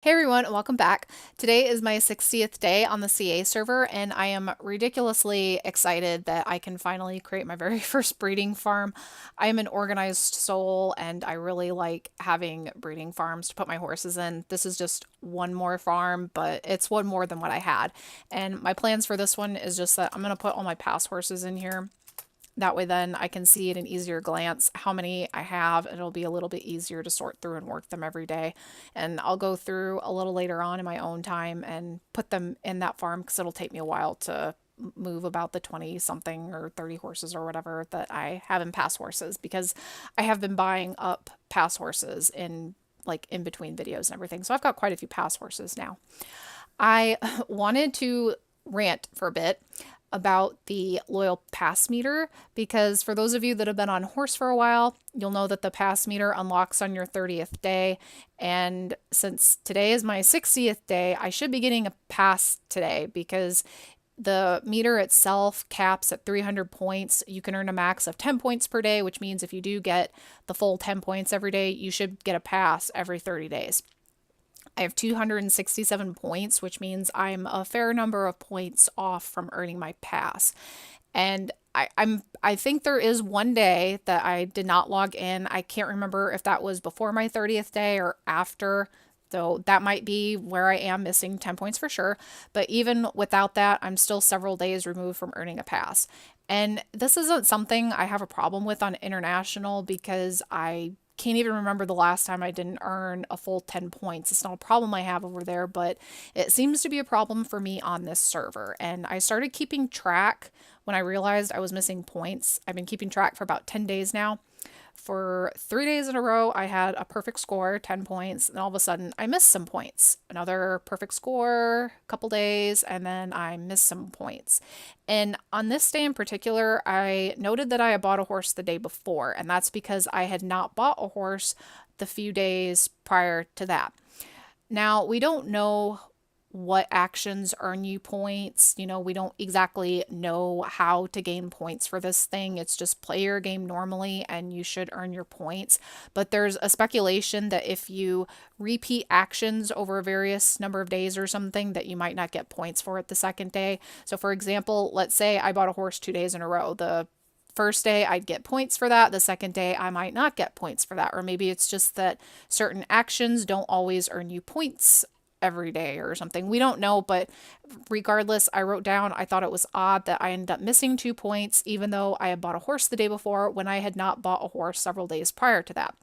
Hey everyone, and welcome back. Today is my 60th day on the CA server, and I am ridiculously excited that I can finally create my very first breeding farm. I am an organized soul, and I really like having breeding farms to put my horses in. This is just one more farm, but it's one more than what I had. And my plans for this one is just that I'm going to put all my past horses in here. That way then I can see at an easier glance how many I have, and it'll be a little bit easier to sort through and work them every day. And I'll go through a little later on in my own time and put them in that farm because it'll take me a while to move about the 20 something or 30 horses or whatever that I have in past horses, because I have been buying up past horses in between videos and everything. So I've got quite a few past horses now. I wanted to rant for a bit about the loyal pass meter, because for those of you that have been on horse for a while, you'll know that the pass meter unlocks on your 30th day. And since today is my 60th day, I should be getting a pass today because the meter itself caps at 300 points. You can earn a max of 10 points per day, which means if you do get the full 10 points every day, you should get a pass every 30 days. I have 267 points, which means I'm a fair number of points off from earning my pass. And I think there is one day that I did not log in. I can't remember if that was before my 30th day or after. So that might be where I am missing 10 points for sure. But even without that, I'm still several days removed from earning a pass. And this isn't something I have a problem with on international, because I can't even remember the last time I didn't earn a full 10 points. It's not a problem I have over there, but it seems to be a problem for me on this server. And I started keeping track when I realized I was missing points. I've been keeping track for about 10 days now. For 3 days in a row, I had a perfect score, 10 points, and all of a sudden I missed some points. Another perfect score, a couple days, and then I missed some points. And on this day in particular, I noted that I had bought a horse the day before, and that's because I had not bought a horse the few days prior to that. Now, we don't know what actions earn you points. We don't exactly know how to gain points for this thing. It's just play your game normally and you should earn your points. But there's a speculation that if you repeat actions over a various number of days or something, that you might not get points for it the second day. So for example, let's say I bought a horse 2 days in a row. The first day I'd get points for that. The second day I might not get points for that. Or maybe it's just that certain actions don't always earn you points every day or something. We don't know, but regardless, I wrote down I thought it was odd that I ended up missing 2 points, even though I had bought a horse the day before, when I had not bought a horse several days prior to that.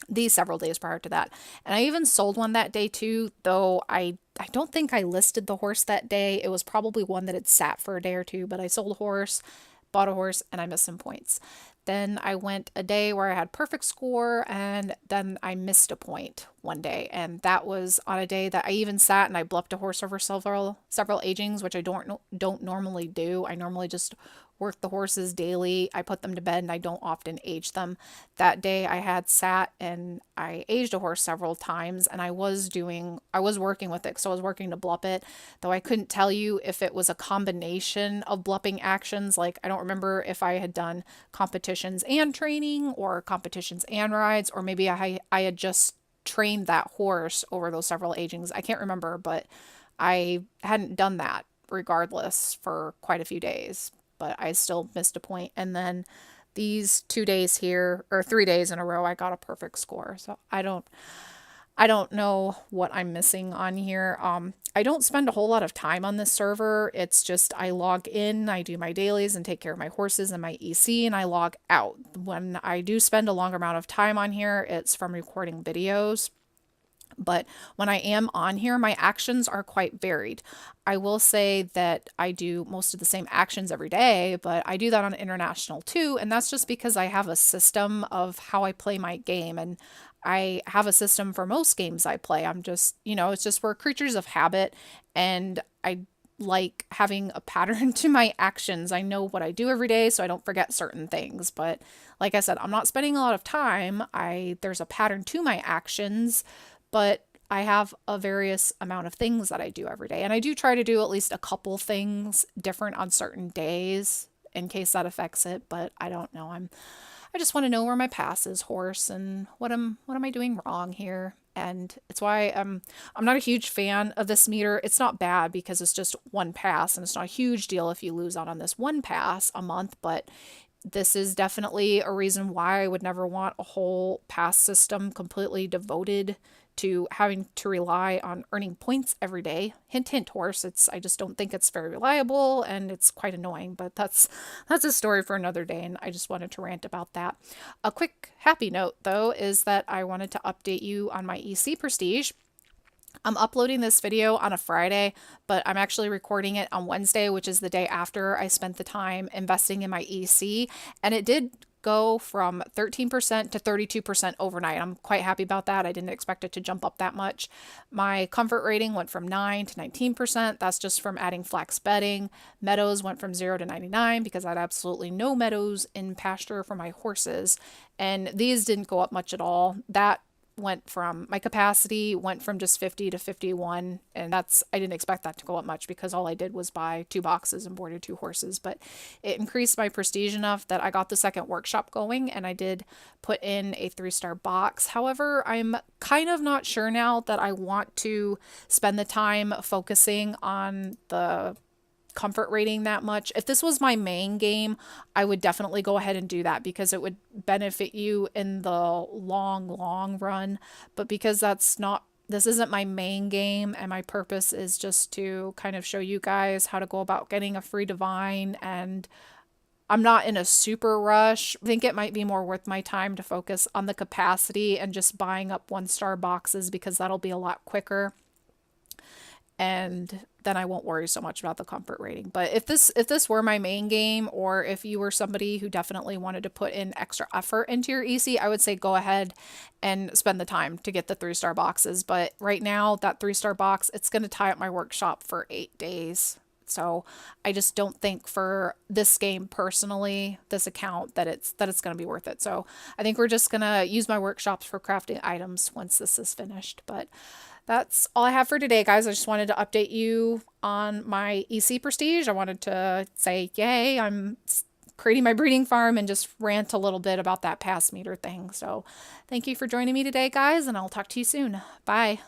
These several days prior to that. And I even sold one that day too, though I don't think I listed the horse that day. It was probably one that had sat for a day or two, but I sold a horse, bought a horse, and I missed some points. Then I went a day where I had perfect score, and then I missed a point one day, and that was on a day that I even sat and I bluffed a horse over several agings, which I don't normally do. I normally just work the horses daily. I put them to bed and I don't often age them. That day I had sat and I aged a horse several times, and I was working with it. So I was working to bluff it, though I couldn't tell you if it was a combination of bluffing actions. Like, I don't remember if I had done competitions and training or competitions and rides, or maybe I had just trained that horse over those several agings. I can't remember, but I hadn't done that regardless for quite a few days, but I still missed a point. And then these 2 days here, or 3 days in a row, I got a perfect score. So I don't know what I'm missing on here. I don't spend a whole lot of time on this server. It's just I log in, I do my dailies and take care of my horses and my EC, and I log out. When I do spend a longer amount of time on here, it's from recording videos. But when I am on here, my actions are quite varied. I will say that I do most of the same actions every day, but I do that on international too. And that's just because I have a system of how I play my game. And I have a system for most games I play. It's just we're creatures of habit. And I like having a pattern to my actions. I know what I do every day, so I don't forget certain things. But like I said, I'm not spending a lot of time. There's a pattern to my actions, but I have a various amount of things that I do every day. And I do try to do at least a couple things different on certain days in case that affects it, but I don't know. I just want to know where my pass is, horse, and what am I doing wrong here? And it's why I'm not a huge fan of this meter. It's not bad because it's just one pass, and it's not a huge deal if you lose out on this one pass a month, but this is definitely a reason why I would never want a whole pass system completely devoted to having to rely on earning points every day. Hint, hint, horse. I just don't think it's very reliable, and it's quite annoying. But that's a story for another day, and I just wanted to rant about that. A quick happy note though is that I wanted to update you on my EC Prestige. I'm uploading this video on a Friday, but I'm actually recording it on Wednesday, which is the day after I spent the time investing in my EC. And it did go from 13% to 32% overnight. I'm quite happy about that. I didn't expect it to jump up that much. My comfort rating went from 9 to 19%. That's just from adding flex bedding. Meadows went from 0 to 99 because I had absolutely no meadows in pasture for my horses. And these didn't go up much at all. That went from my capacity went from just 50 to 51, and I didn't expect that to go up much because all I did was buy 2 boxes and boarded 2 horses, but it increased my prestige enough that I got the second workshop going, and I did put in a 3-star box. However, I'm kind of not sure now that I want to spend the time focusing on the comfort rating that much. If this was my main game, I would definitely go ahead and do that because it would benefit you in the long run. But because this isn't my main game, and my purpose is just to kind of show you guys how to go about getting a free divine, and I'm not in a super rush. I think it might be more worth my time to focus on the capacity and just buying up 1-star boxes because that'll be a lot quicker, and then I won't worry so much about the comfort rating. But if this were my main game, or if you were somebody who definitely wanted to put in extra effort into your EC, I would say go ahead and spend the time to get the 3-star boxes. But right now, that 3-star box, it's going to tie up my workshop for 8 days. So I just don't think for this game personally, this account, that it's going to be worth it. So I think we're just going to use my workshops for crafting items once this is finished. But that's all I have for today, guys. I just wanted to update you on my EC Prestige. I wanted to say, yay, I'm creating my breeding farm, and just rant a little bit about that pass meter thing. So thank you for joining me today, guys, and I'll talk to you soon. Bye.